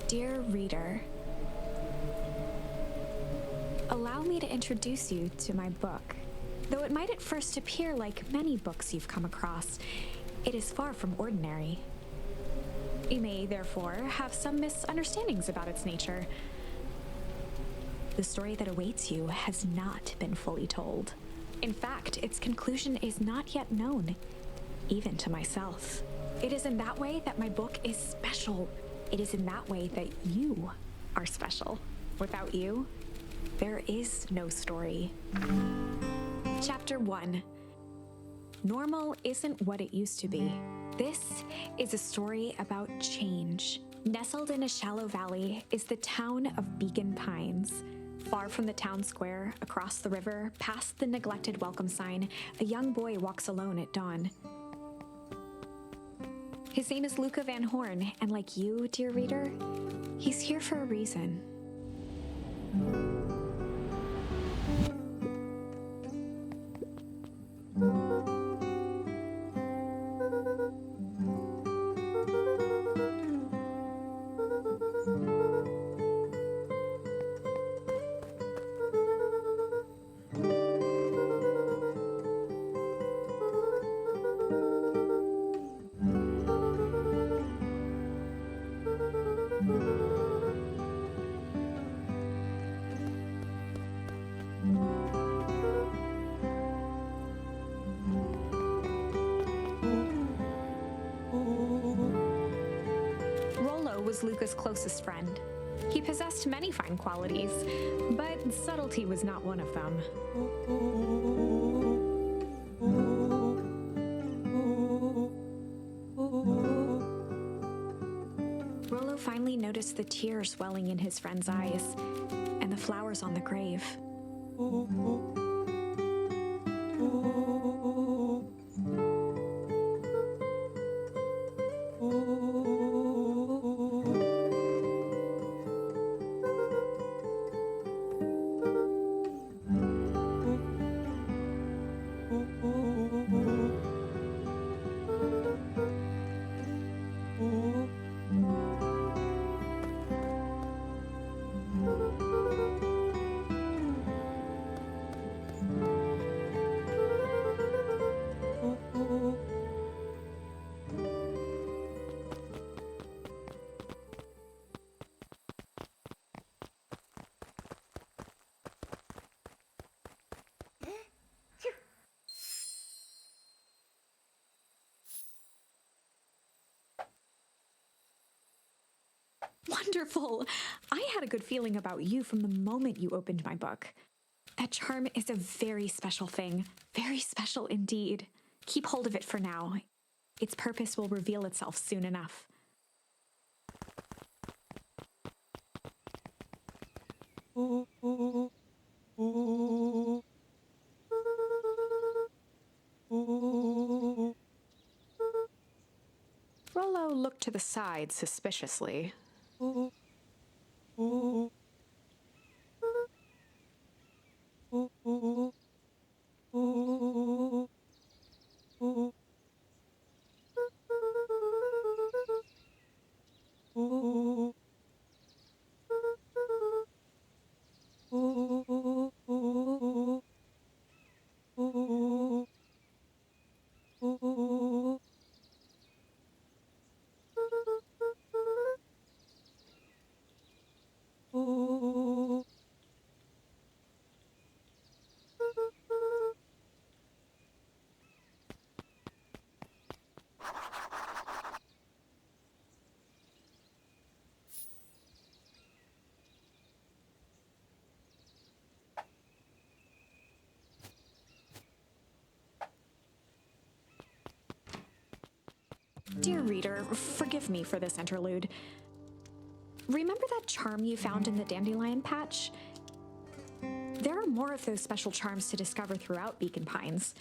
Dear reader, allow me to introduce you to my book. Though it might at first appear like many books you've come across, it is far from ordinary. You may, therefore, have some misunderstandings about its nature. The story that awaits you has not been fully told. In fact, its conclusion is not yet known, even to myself. It is in that way that my book is special. It is in that way that you are special. Without you, there is no story. Chapter 1. Normal isn't what it used to be. This is a story about change. Nestled in a shallow valley is the town of Beacon Pines. Far from the town square, across the river, past the neglected welcome sign, a young boy walks alone at dawn. His name is Luca Van Horn, and like you, dear reader, he's here for a reason. Was Luca's closest friend. He possessed many fine qualities, but subtlety was not one of them. Rollo finally noticed the tears welling in his friend's eyes and the flowers on the grave. Wonderful! I had a good feeling about you from the moment you opened my book. That charm is a very special thing. Very special indeed. Keep hold of it for now. Its purpose will reveal itself soon enough. Rollo looked to the side suspiciously. Dear reader, forgive me for this interlude. Remember that charm you found in the dandelion patch? There are more of those special charms to discover throughout Beacon Pines.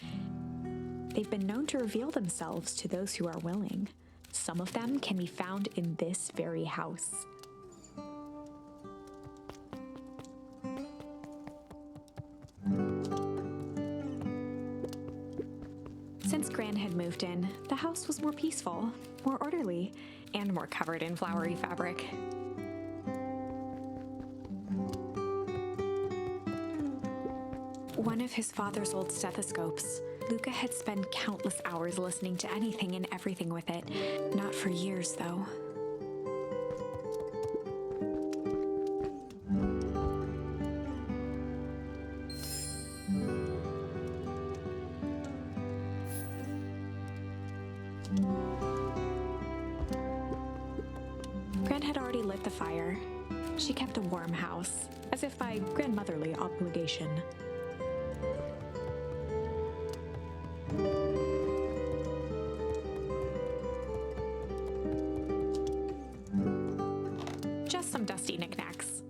They've been known to reveal themselves to those who are willing. Some of them can be found in this very house. Since Gran had moved in, the house was more peaceful, more orderly, and more covered in flowery fabric. one of his father's old stethoscopes. Luca had spent countless hours listening to anything and everything with it. Not for years, though. Gran had already lit the fire. She kept a warm house, as if by grandmotherly obligation. Just some dusty knickknacks.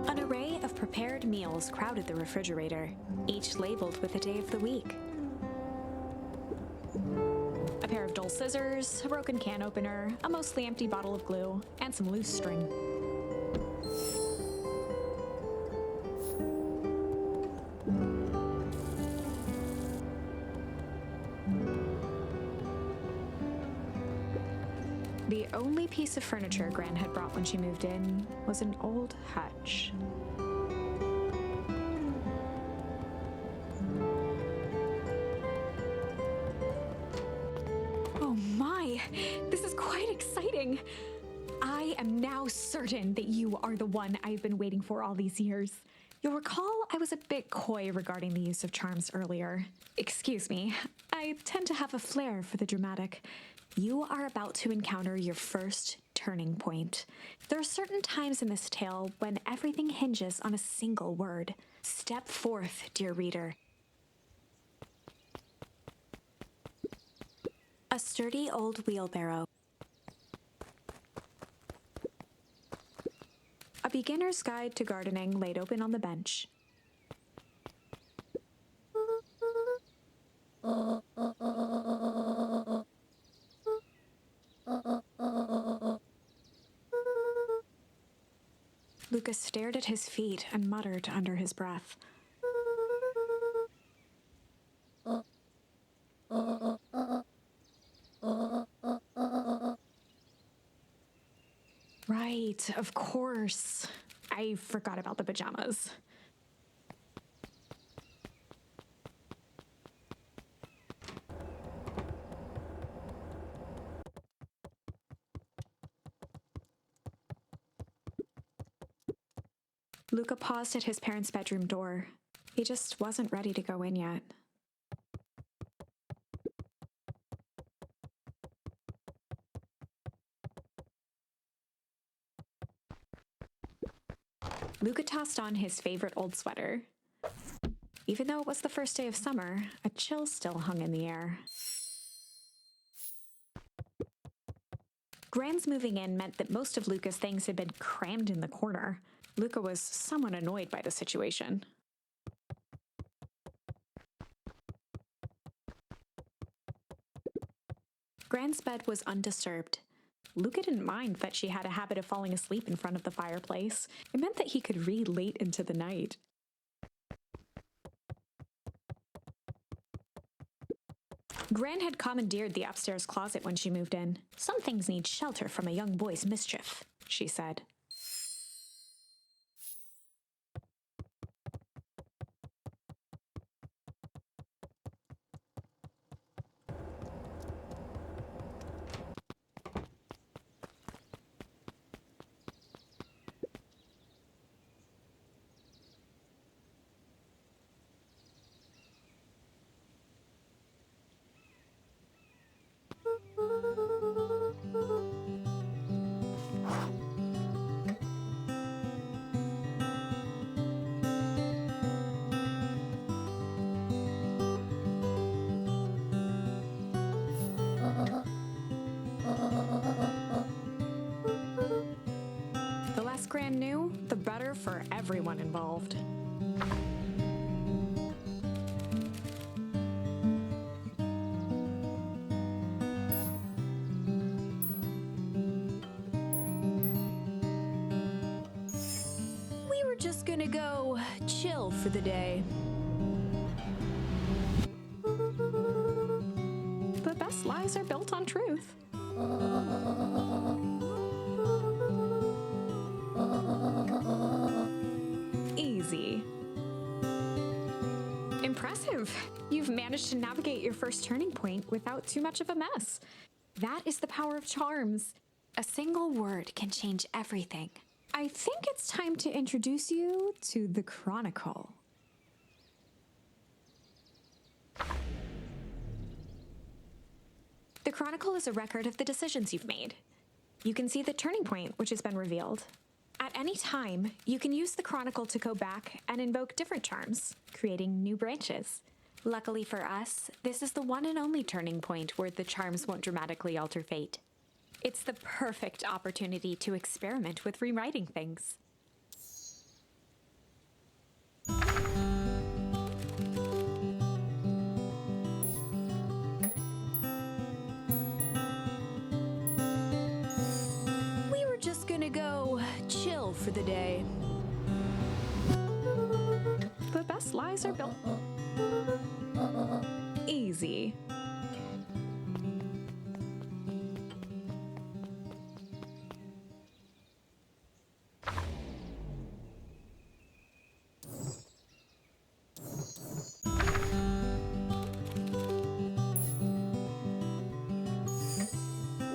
An array of prepared meals crowded the refrigerator, each labeled with a day of the week. A pair of dull scissors, a broken can opener, a mostly empty bottle of glue, and some loose string. The only piece of furniture Gran had brought when she moved in was an old hutch. Oh my, this is quite exciting. I am now certain that you are the one I've been waiting for all these years. You'll recall I was a bit coy regarding the use of charms earlier. Excuse me, I tend to have a flair for the dramatic. You are about to encounter your first turning point. There are certain times in this tale when everything hinges on a single word. Step forth, dear reader. A sturdy old wheelbarrow. A beginner's guide to gardening laid open on the bench. Lucas stared at his feet and muttered under his breath. Right, of course. I forgot about the pajamas. Luca paused at his parents' bedroom door. He just wasn't ready to go in yet. Luca tossed on his favorite old sweater. Even though it was the first day of summer, a chill still hung in the air. Gran's moving in meant that most of Luca's things had been crammed in the corner. Luca was somewhat annoyed by the situation. Gran's bed was undisturbed. Luca didn't mind that she had a habit of falling asleep in front of the fireplace. It meant that he could read late into the night. Gran had commandeered the upstairs closet when she moved in. Some things need shelter from a young boy's mischief, she said. The less Gran knew, the better for everyone involved. We were just gonna go chill for the day. The best lies are built on truth. Impressive. You've managed to navigate your first turning point without too much of a mess. That is the power of charms. A single word can change everything. I think it's time to introduce you to the Chronicle. The Chronicle is a record of the decisions you've made. You can see the turning point which has been revealed. At any time, you can use the Chronicle to go back and invoke different charms, creating new branches. Luckily for us, this is the one and only turning point where the charms won't dramatically alter fate. It's the perfect opportunity to experiment with rewriting things. We were just gonna go chill for the day. The best lies are built easy.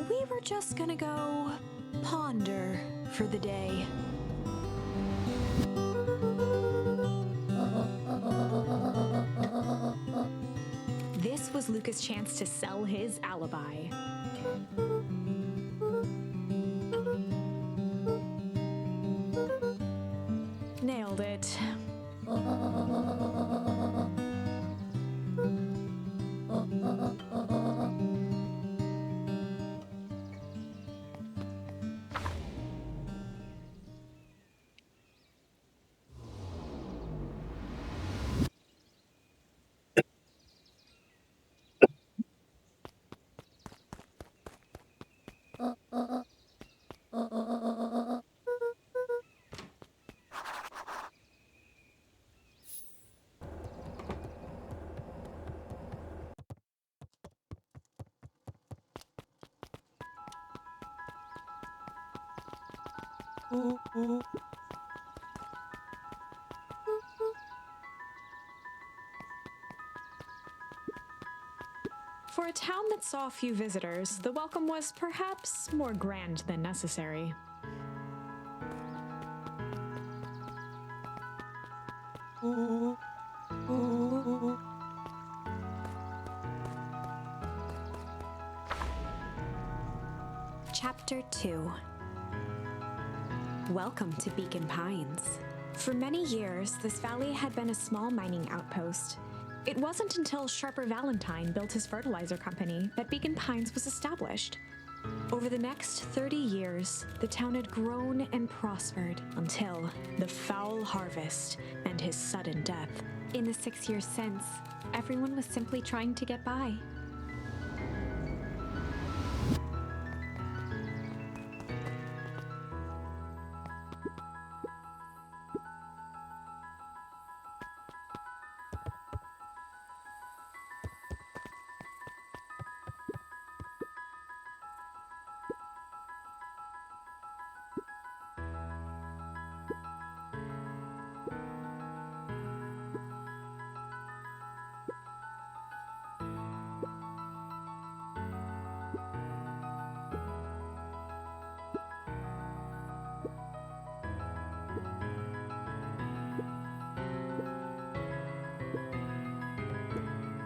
We were just gonna go ponder for the day. This was Luca's chance to sell his alibi. Nailed it. For a town that saw few visitors, the welcome was perhaps more grand than necessary. Chapter 2. Welcome to Beacon Pines. For many years, this valley had been a small mining outpost. It wasn't until Sharper Valentine built his fertilizer company that Beacon Pines was established. Over the next 30 years, the town had grown and prospered until the foul harvest and his sudden death. In the 6 years since, everyone was simply trying to get by.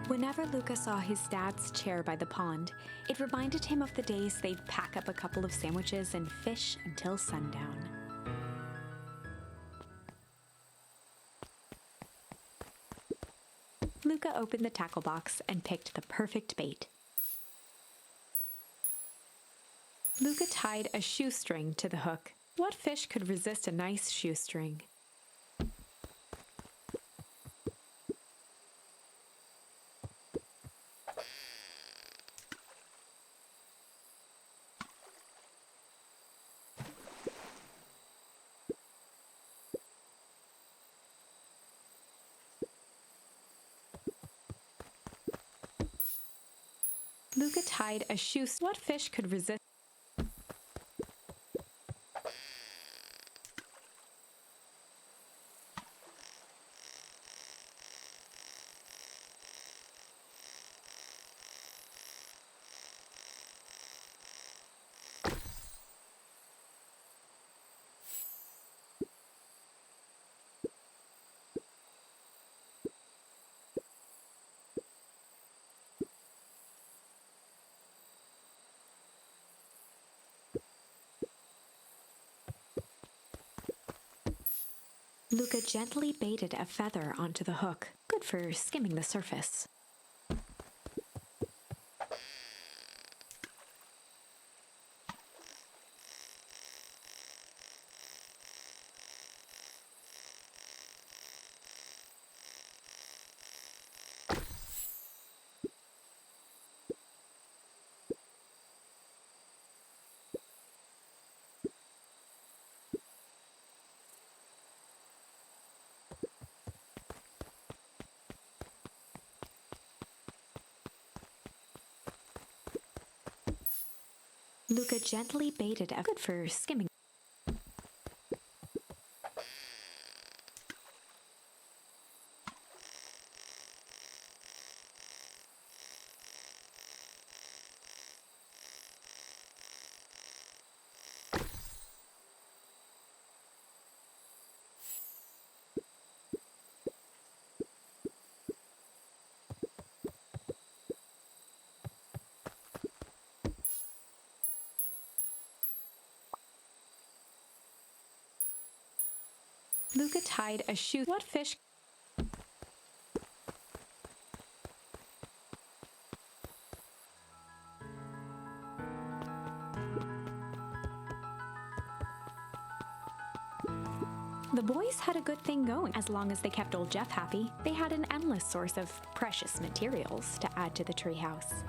Whenever Luca saw his dad's chair by the pond, it reminded him of the days they'd pack up a couple of sandwiches and fish until sundown. Luca opened the tackle box and picked the perfect bait. Luca tied a shoestring to the hook. What fish could resist a nice shoestring? Luca tied a shoestring. What fish could resist? Luca gently baited a feather onto the hook, good for skimming the surface. Luca gently baited a good for skimming. Luca tied a shoe. What fish? The boys had a good thing going. As long as they kept old Jeff happy, they had an endless source of precious materials to add to the treehouse.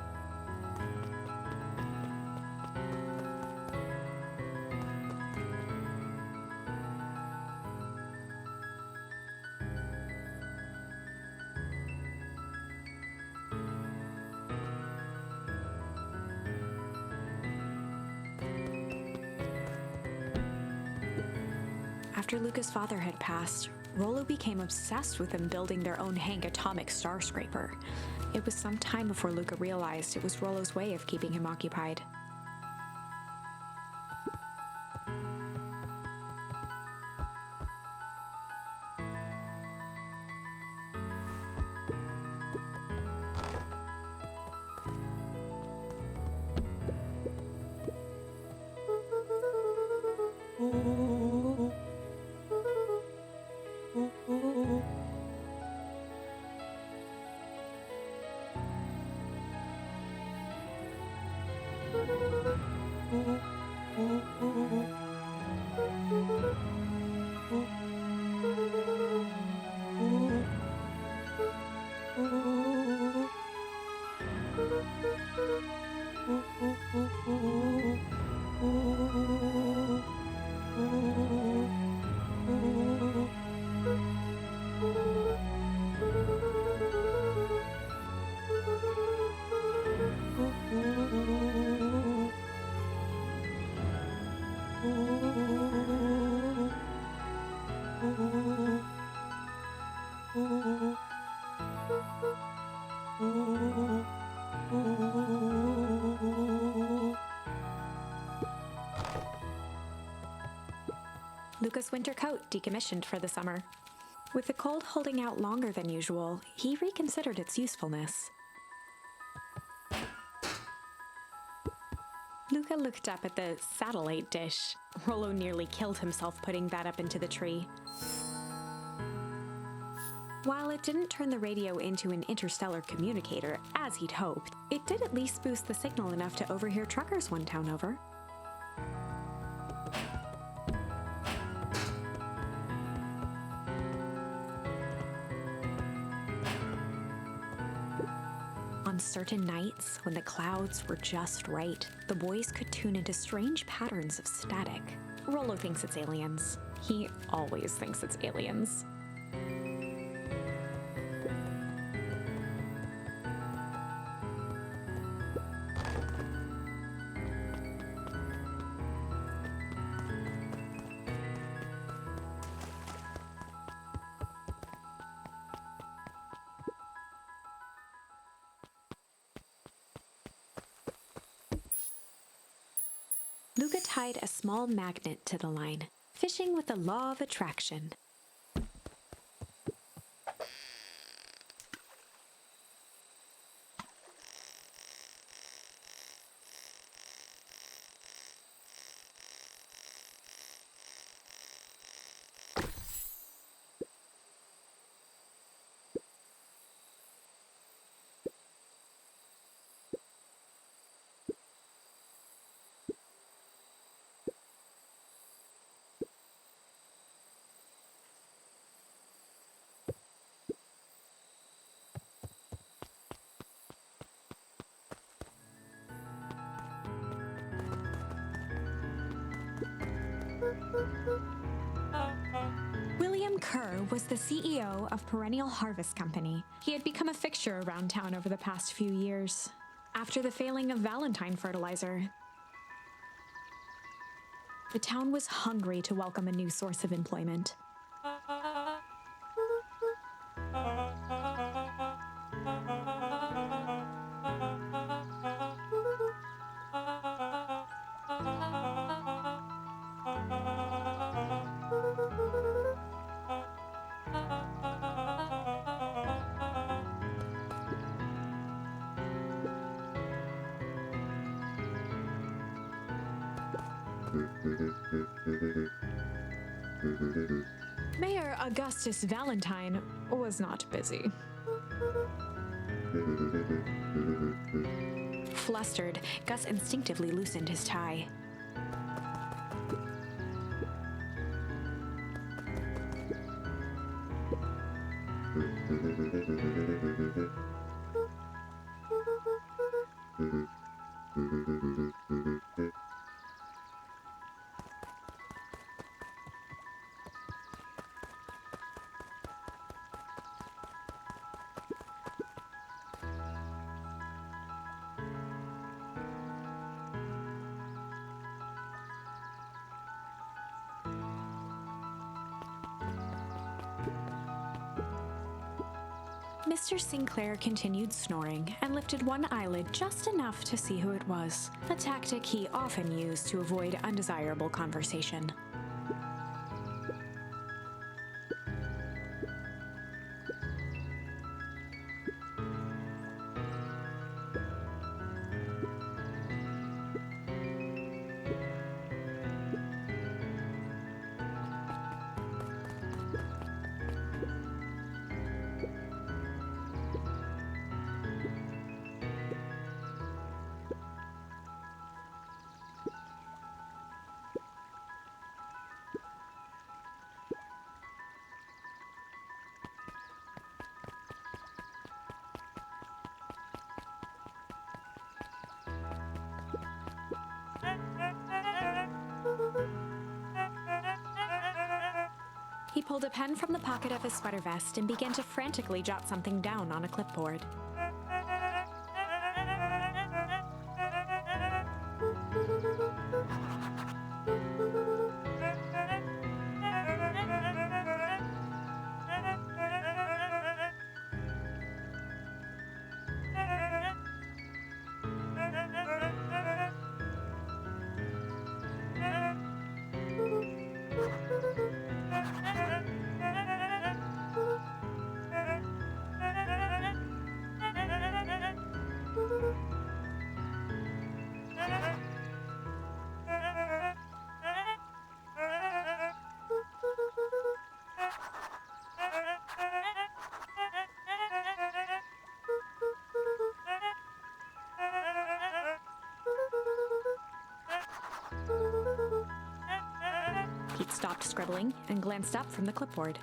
After Luca's father had passed, Rollo became obsessed with them building their own Hank atomic star scraper. It was some time before Luca realized it was Rollo's way of keeping him occupied. Luca's winter coat decommissioned for the summer. With the cold holding out longer than usual, he reconsidered its usefulness. Luca looked up at the satellite dish. Rollo nearly killed himself putting that up into the tree. While it didn't turn the radio into an interstellar communicator, as he'd hoped, it did at least boost the signal enough to overhear truckers one town over. On certain nights, when the clouds were just right, the boys could tune into strange patterns of static. Rollo thinks it's aliens. He always thinks it's aliens. Luca tied a small magnet to the line, fishing with the law of attraction. Kerr was the CEO of Perennial Harvest Company. He had become a fixture around town over the past few years. After the failing of Valentine fertilizer, the town was hungry to welcome a new source of employment. Mayor Augustus Valentine was not busy. Flustered, Gus instinctively loosened his tie. Mr. Sinclair continued snoring and lifted one eyelid just enough to see who it was, a tactic he often used to avoid undesirable conversation. He pulled a pen from the pocket of his sweater vest and began to frantically jot something down on a clipboard. Pete stopped scribbling and glanced up from the clipboard.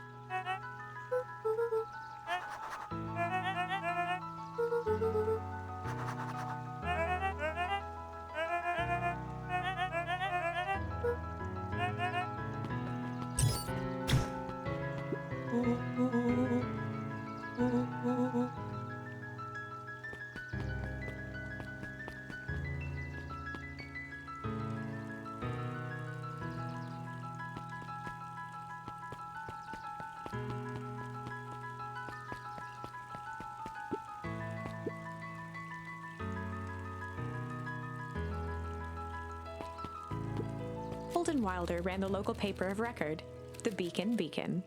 Holden Wilder ran the local paper of record, the Beacon.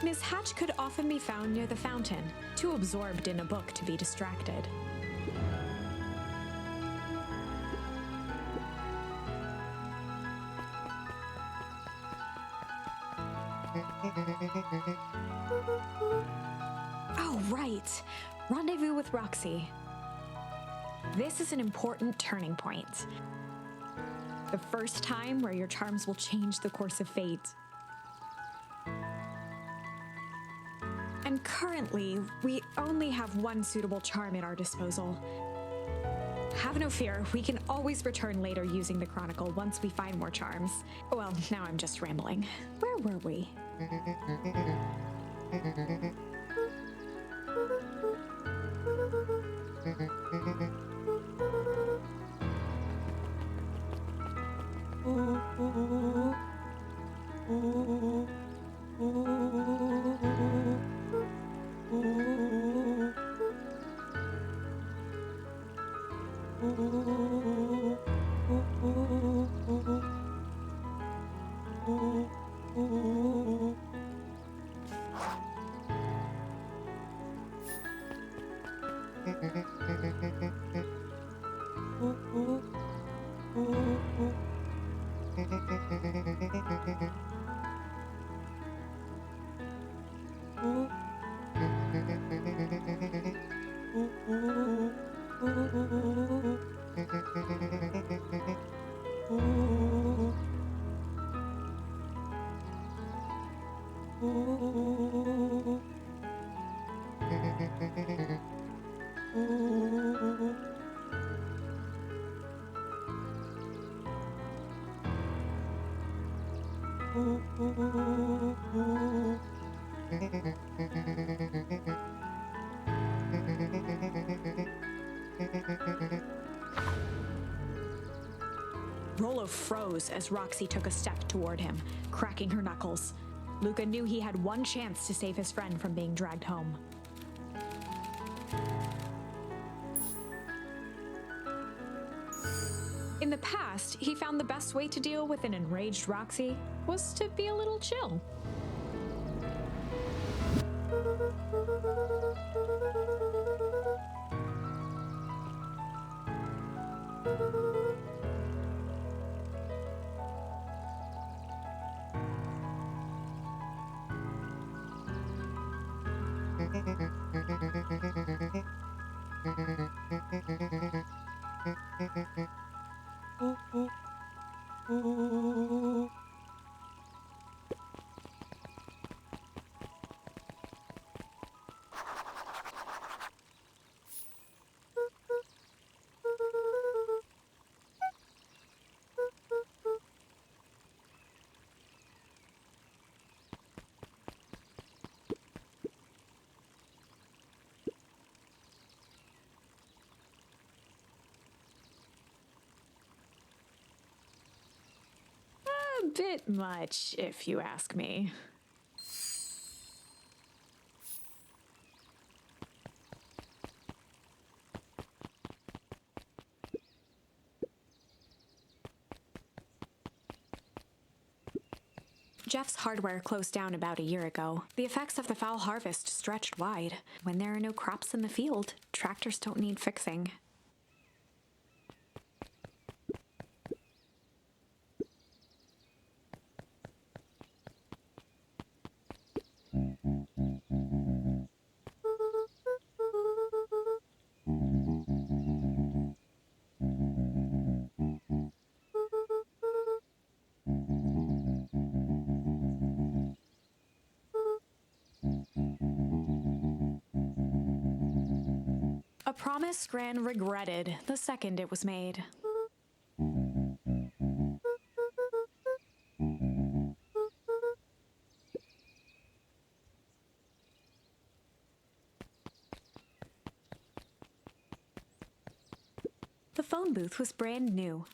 Miss Hatch could often be found near the fountain, too absorbed in a book to be distracted. Oh, right. Rendezvous with Roxy. This is an important turning point. The first time where your charms will change the course of fate. And currently, we only have one suitable charm at our disposal. Have no fear, we can always return later using the Chronicle once we find more charms. Well, now I'm just rambling. Where were we? Rollo froze as Roxy took a step toward him, cracking her knuckles. Luca knew he had one chance to save his friend from being dragged home. In the past, he found the best way to deal with an enraged Roxy was to be a little chill. A bit much, if you ask me. Jeff's hardware closed down about a year ago. The effects of the foul harvest stretched wide. When there are no crops in the field, tractors don't need fixing. A promise Gran regretted the second it was made. The phone booth was brand new,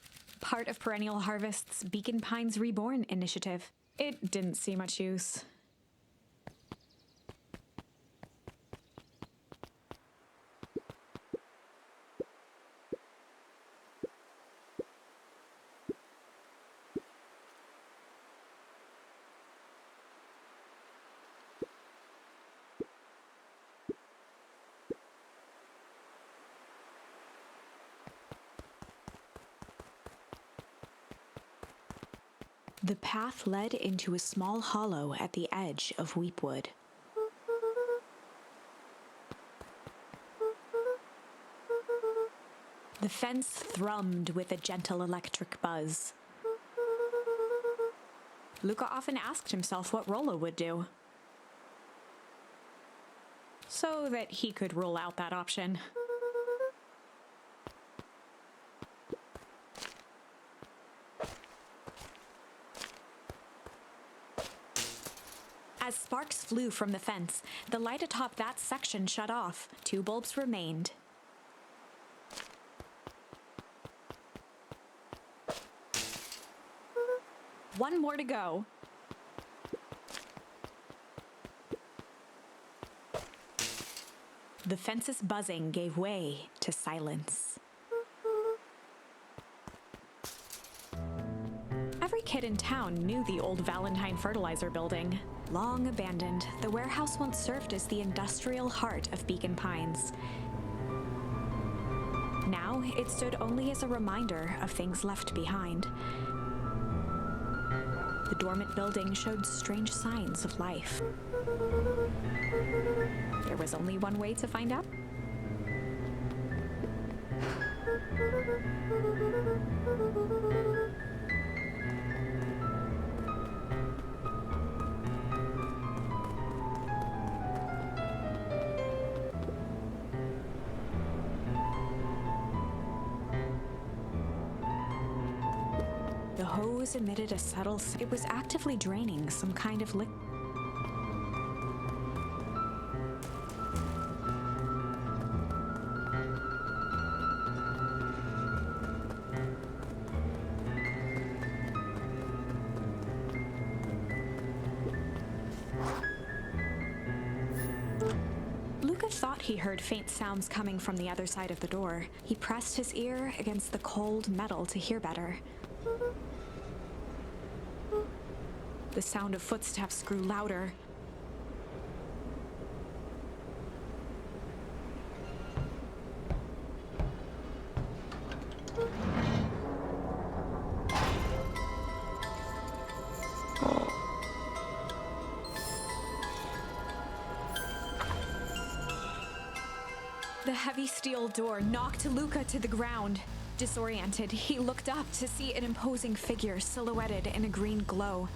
part of Perennial Harvest's Beacon Pines Reborn initiative. It didn't see much use. The path led into a small hollow at the edge of Weepwood. The fence thrummed with a gentle electric buzz. Luca often asked himself what Rollo would do, so that he could rule out that option. As sparks flew from the fence, the light atop that section shut off. 2 bulbs remained. One more to go. The fence's buzzing gave way to silence. Every kid in town knew the old Valentine fertilizer building. Long abandoned, the warehouse once served as the industrial heart of Beacon Pines. Now, it stood only as a reminder of things left behind. The dormant building showed strange signs of life. There was only one way to find out. The hose emitted a subtle... It was actively draining some kind of liquid. Luca thought he heard faint sounds coming from the other side of the door. He pressed his ear against the cold metal to hear better. The sound of footsteps grew louder. The heavy steel door knocked Luca to the ground. Disoriented, he looked up to see an imposing figure silhouetted in a green glow.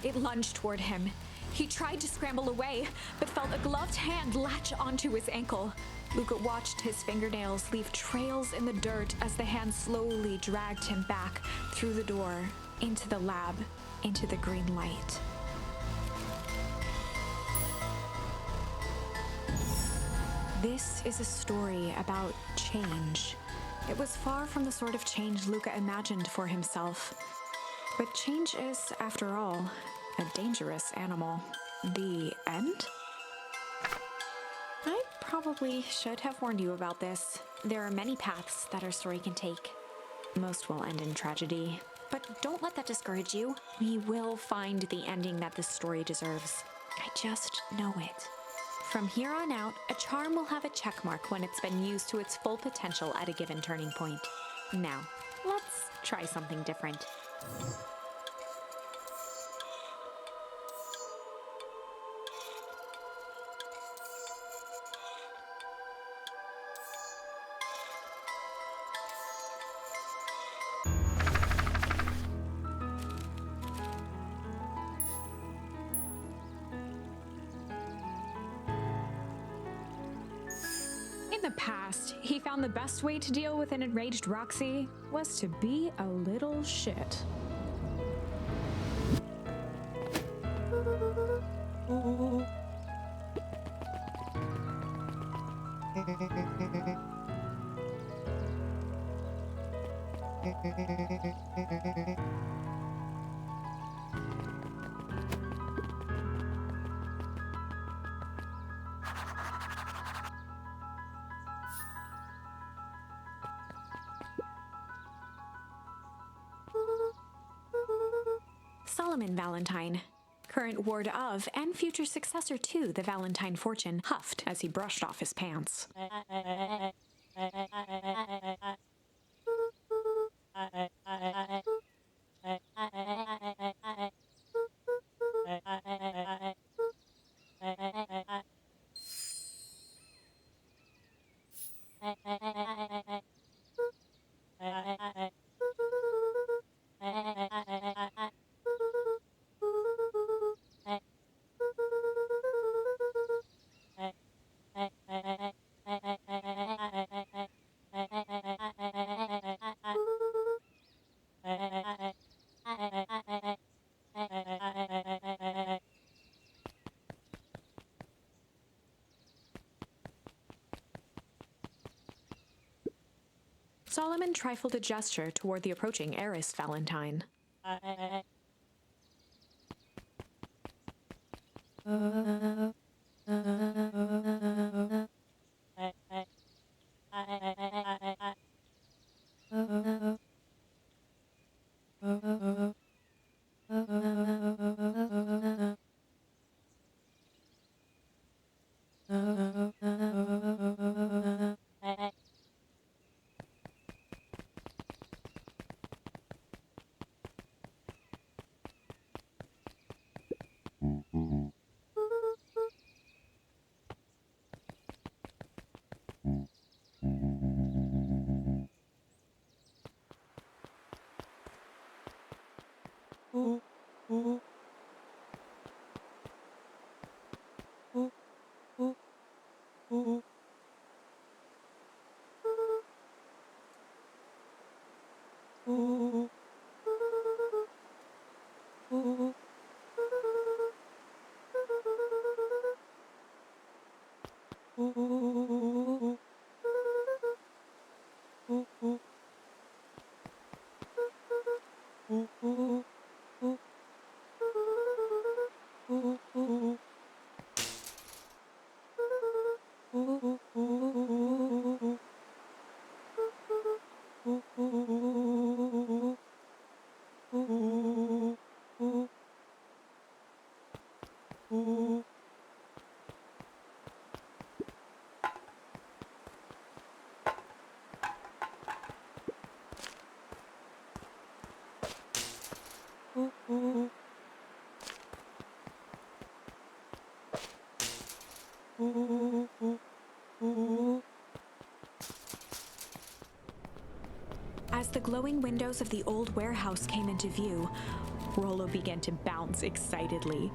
It lunged toward him. He tried to scramble away, but felt a gloved hand latch onto his ankle. Luca watched his fingernails leave trails in the dirt as the hand slowly dragged him back through the door, into the lab, into the green light. This is a story about change. It was far from the sort of change Luca imagined for himself. But change is, after all, a dangerous animal. The end? I probably should have warned you about this. There are many paths that our story can take. Most will end in tragedy. But don't let that discourage you. We will find the ending that this story deserves. I just know it. From here on out, a charm will have a checkmark when it's been used to its full potential at a given turning point. Now, let's try something different. In the past, he found the best way to deal with an enraged Roxy was to be a little shit. Solomon Valentine, current ward of and future successor to the Valentine fortune, huffed as he brushed off his pants. Solomon trifled a gesture toward the approaching heiress Valentine. As the glowing windows of the old warehouse came into view, Rollo began to bounce excitedly.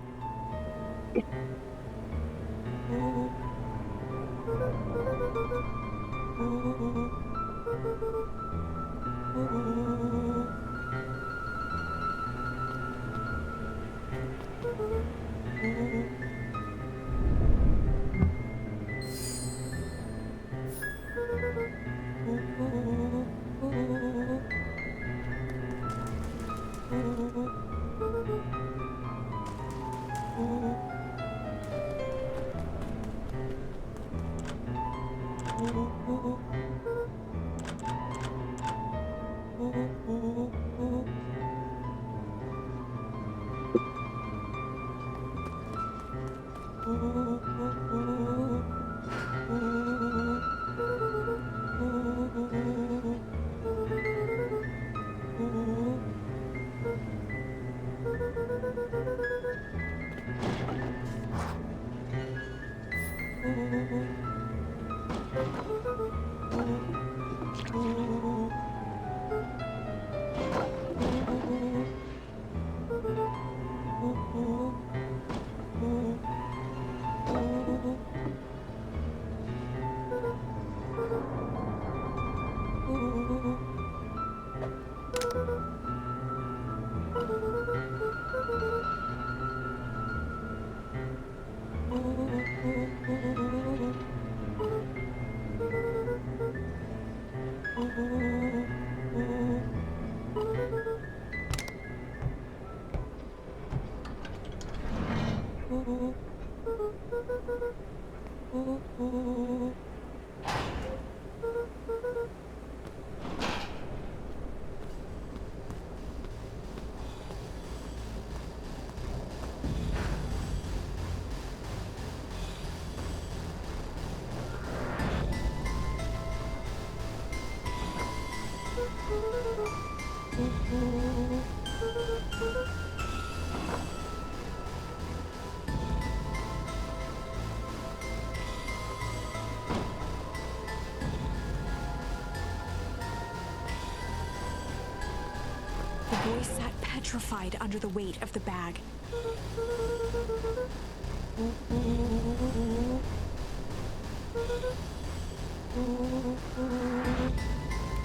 The boy sat petrified under the weight of the bag.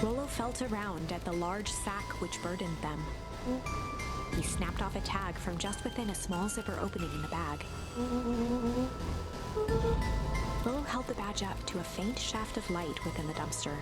Rollo felt around at the large sack which burdened them. He snapped off a tag from just within a small zipper opening in the bag. Rollo held the badge up to a faint shaft of light within the dumpster.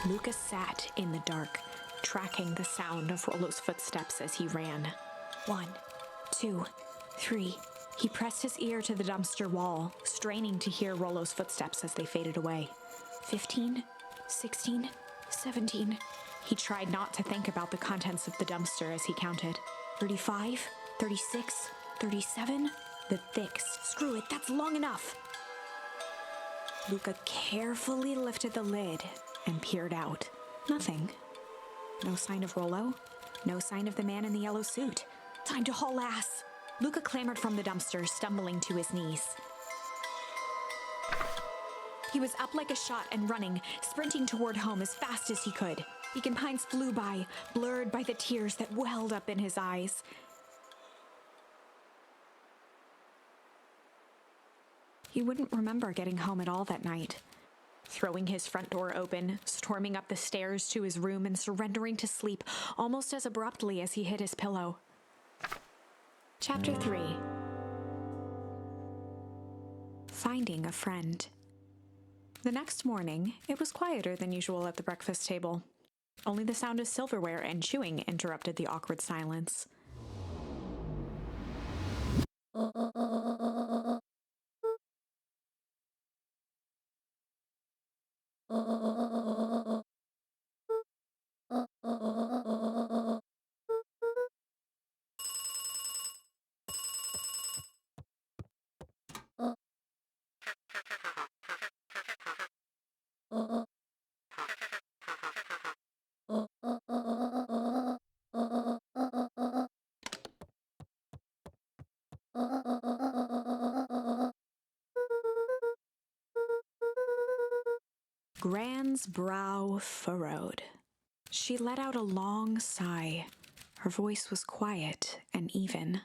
Lucas sat in the dark, tracking the sound of Rollo's footsteps as he ran. 1, 2, 3. He pressed his ear to the dumpster wall, straining to hear Rollo's footsteps as they faded away. 15, 16, 17. He tried not to think about the contents of the dumpster as he counted. 35, 36, 37. The thicks. Screw it, that's long enough. Luca carefully lifted the lid and peered out. Nothing. No sign of Rollo. No sign of the man in the yellow suit. Time to haul ass. Luca clambered from the dumpster, stumbling to his knees. He was up like a shot and running, sprinting toward home as fast as he could. Beacon Pines flew by, blurred by the tears that welled up in his eyes. He wouldn't remember getting home at all that night. Throwing his front door open, storming up the stairs to his room, and surrendering to sleep almost as abruptly as he hit his pillow. Chapter 3. Finding a friend. The next morning, it was quieter than usual at the breakfast table. Only the sound of silverware and chewing interrupted the awkward silence. Gran's brow furrowed. She let out a long sigh. Her voice was quiet and even.